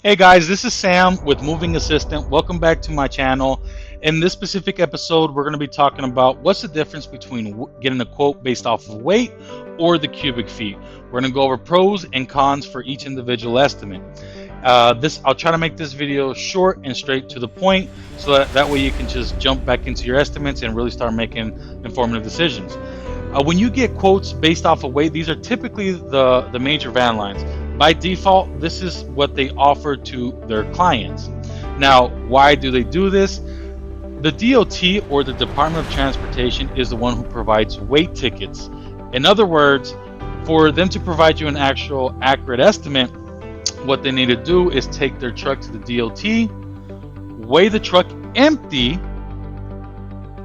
Hey guys, this is Sam with Moving Assistant. Welcome back to my channel. In this specific episode, we're going to be talking about what's the difference between getting a quote based off of weight or the cubic feet. We're going to go over pros and cons for each individual estimate. I'll try to make this video short and straight to the point, so that way you can just jump back into your estimates and really start making informative decisions. When you get quotes based off of weight, these are typically the major van lines. By default, this is what they offer to their clients. Now, why do they do this? The DOT, or the Department of Transportation, is the one who provides weight tickets. In other words, for them to provide you an actual accurate estimate, what they need to do is take their truck to the DOT, weigh the truck empty,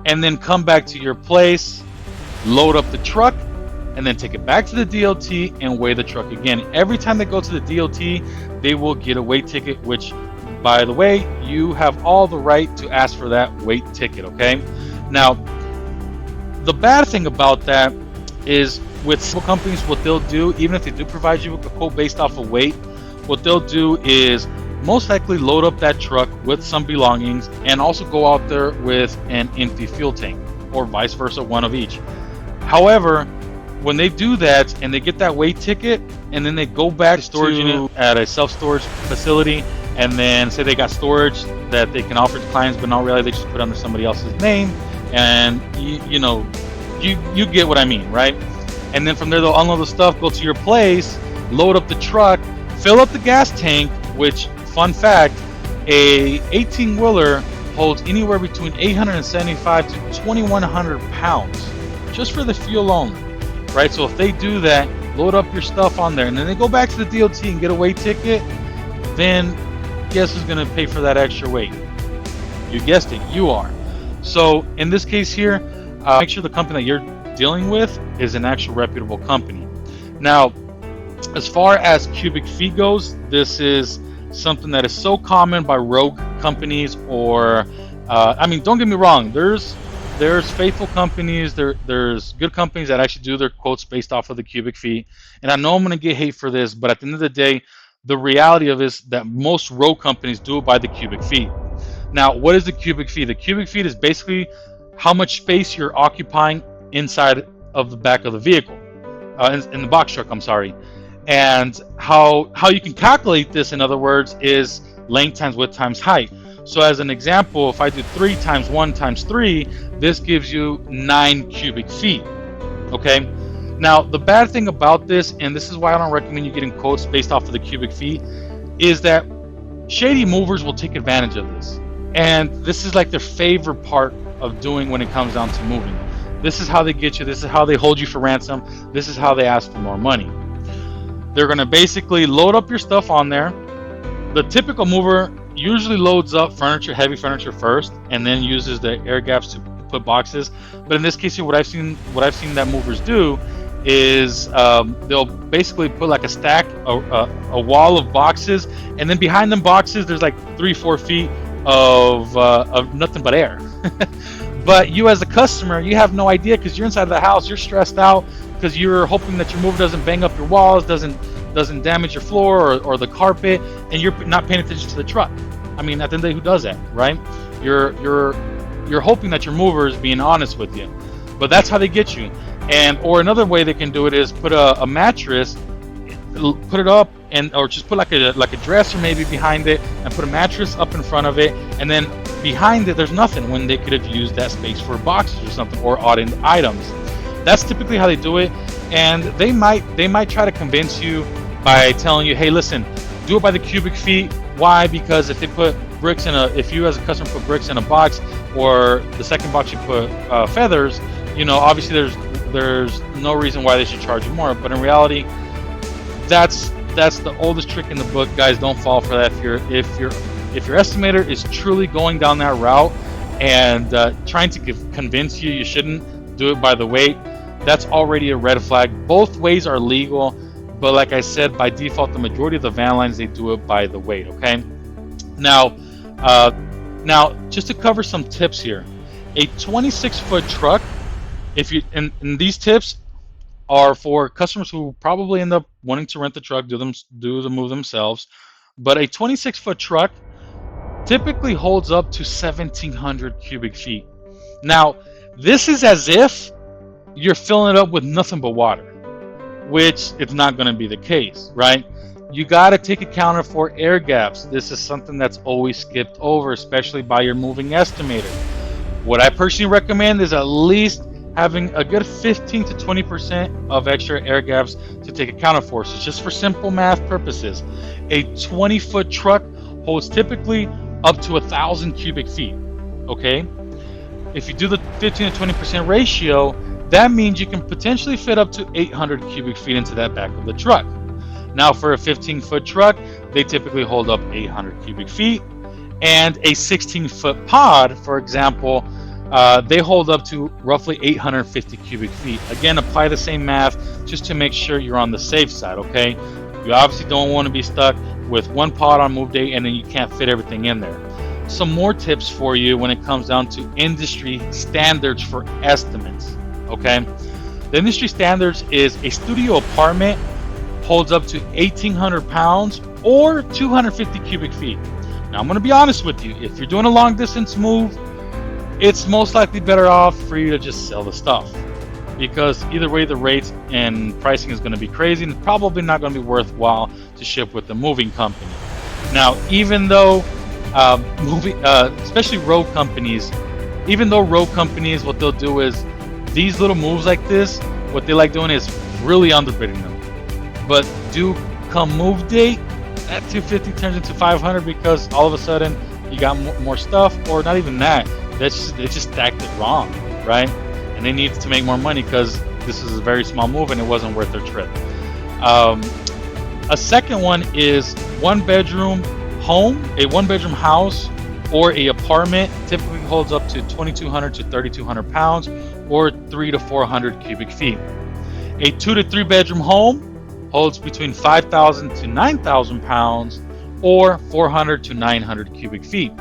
and then come back to your place, load up the truck, and then take it back to the DOT and weigh the truck again. Every time they go to the DOT, they will get a weight ticket, which, by the way, you have all the right to ask for that weight ticket, okay? Now, the bad thing about that is with some companies, what they'll do, even if they do provide you a quote based off of weight, what they'll do is most likely load up that truck with some belongings and also go out there with an empty fuel tank, or vice versa, one of each. However, when they do that and they get that weight ticket and then they go back to storage unit at a self-storage facility, and then say they got storage that they can offer to clients, but not really, they just put under somebody else's name, and you get what I mean, right? And then from there they'll unload the stuff, go to your place, load up the truck, fill up the gas tank, which, fun fact, a 18-wheeler holds anywhere between 875 to 2100 pounds just for the fuel only. Right, so if they do that, load up your stuff on there, and then they go back to the DOT and get a weight ticket, then guess who's going to pay for that extra weight? You guessed it, you are. So in this case here, make sure the company that you're dealing with is an actual reputable company. Now, as far as cubic feet goes, this is something that is so common by rogue companies, or I mean, don't get me wrong, there's faithful companies, there's good companies that actually do their quotes based off of the cubic feet. And I know I'm going to get hate for this, but at the end of the day, the reality of it is that most road companies do it by the cubic feet. Now, what is the cubic feet? The cubic feet is basically how much space you're occupying inside of the back of the vehicle, in the box truck, I'm sorry. And how you can calculate this, in other words, is length times width times height. So as an example, if I do 3 times 1 times 3, this gives you 9 cubic feet, okay? Now, the bad thing about this, and this is why I don't recommend you getting quotes based off of the cubic feet, is that shady movers will take advantage of this. And this is like their favorite part of doing when it comes down to moving. This is how they get you. This is how they hold you for ransom. This is how they ask for more money. They're going to basically load up your stuff on there. The typical mover usually loads up furniture, heavy furniture first, and then uses the air gaps to put boxes. But in this case here, what I've seen that movers do is they'll basically put like a stack, a wall of boxes, and then behind them boxes there's like 3-4 feet of nothing but air. But you as a customer, you have no idea, because you're inside of the house, you're stressed out because you're hoping that your mover doesn't bang up your walls, doesn't damage your floor or the carpet, and you're not paying attention to the truck. I mean, at the end of the day, who does that, right? You're hoping that your mover is being honest with you, but that's how they get you. And or another way they can do it is put a mattress, put it up, or just put like a dresser maybe behind it, and put a mattress up in front of it, and then behind it there's nothing, when they could have used that space for boxes or something, or odd items. That's typically how they do it. And they might try to convince you by telling you, hey, listen, do it by the cubic feet. Why? Because if they put bricks if you as a customer put bricks in a box, or the second box you put feathers, obviously there's no reason why they should charge you more. But in reality, that's the oldest trick in the book, guys. Don't fall for that. If your estimator is truly going down that route and trying to convince you shouldn't do it by the weight, that's already a red flag. Both ways are legal, but like I said, by default, the majority of the van lines, they do it by the weight, okay? Now, just to cover some tips here, a 26-foot truck, and these tips are for customers who probably end up wanting to rent the truck, do the move themselves. But a 26-foot truck typically holds up to 1,700 cubic feet. Now, this is as if you're filling it up with nothing but water, which it's not going to be the case, right? You got to take account for air gaps. This is something that's always skipped over, especially by your moving estimator. What I personally recommend is at least having a good 15 to 20% of extra air gaps to take account for. So just for simple math purposes, a 20-foot truck holds typically up to 1,000 cubic feet, okay? If you do the 15 to 20% ratio, that means you can potentially fit up to 800 cubic feet into that back of the truck. Now for a 15-foot truck, they typically hold up 800 cubic feet, and a 16-foot pod, for example, they hold up to roughly 850 cubic feet. Again, apply the same math just to make sure you're on the safe side, okay? You obviously don't want to be stuck with one pod on move day and then you can't fit everything in there. Some more tips for you when it comes down to industry standards for estimates, okay? The industry standards is a studio apartment holds up to 1,800 pounds or 250 cubic feet. Now, I'm going to be honest with you. If you're doing a long distance move, it's most likely better off for you to just sell the stuff, because either way the rates and pricing is going to be crazy and probably not going to be worthwhile to ship with the moving company. Now, even though especially road companies, what they'll do is these little moves like this, what they like doing is really underbidding them. But do come move date, that 250 turns into 500 because all of a sudden you got more stuff, or not even that. They just stacked it wrong, right? And they need to make more money because this is a very small move and it wasn't worth their trip. A second one is one-bedroom home, a one-bedroom house, or a apartment typically holds up to 2,200 to 3,200 pounds, or 300 to 400 cubic feet. A 2 to 3 bedroom home holds between 5,000 to 9,000 pounds, or 400 to 900 cubic feet.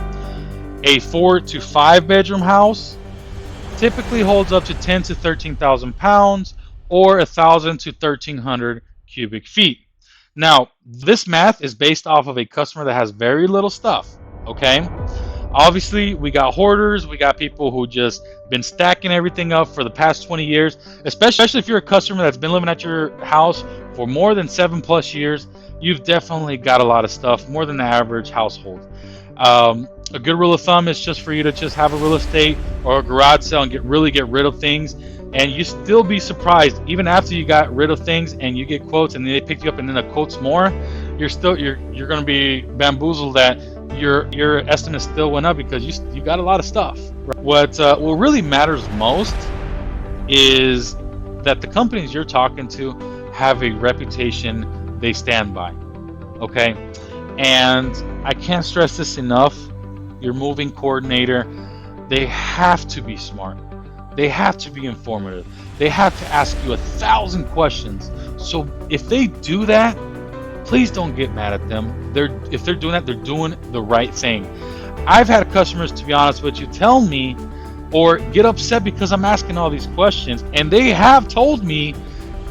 A 4 to 5 bedroom house typically holds up to 10 to 13,000 pounds, or 1,000 to 1,300 cubic feet. Now, this math is based off of a customer that has very little stuff, okay? Obviously, we got hoarders, we got people who just been stacking everything up for the past 20 years, especially if you're a customer that's been living at your house for more than 7+ years. You've definitely got a lot of stuff, more than the average household. A good rule of thumb is just for you to just have a real estate or a garage sale and really get rid of things, and you still be surprised even after you got rid of things and you get quotes and they pick you up and then the quotes more, you're going to be bamboozled that your estimate still went up because you got a lot of stuff. What really matters most is that the companies you're talking to have a reputation they stand by, okay? And I can't stress this enough. Your moving coordinator, they have to be smart. They have to be informative. They have to ask you 1,000 questions. So if they do that, please don't get mad at them. If they're doing that, they're doing the right thing. I've had customers, to be honest with you, tell me or get upset because I'm asking all these questions, and they have told me,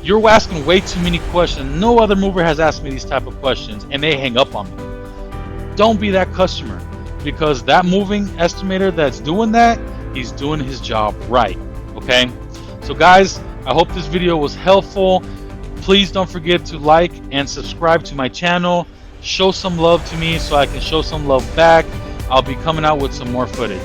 you're asking way too many questions. No other mover has asked me these type of questions, and they hang up on me. Don't be that customer, because that moving estimator that's doing that, he's doing his job right, okay? So guys, I hope this video was helpful. Please don't forget to like and subscribe to my channel. Show some love to me so I can show some love back. I'll be coming out with some more footage.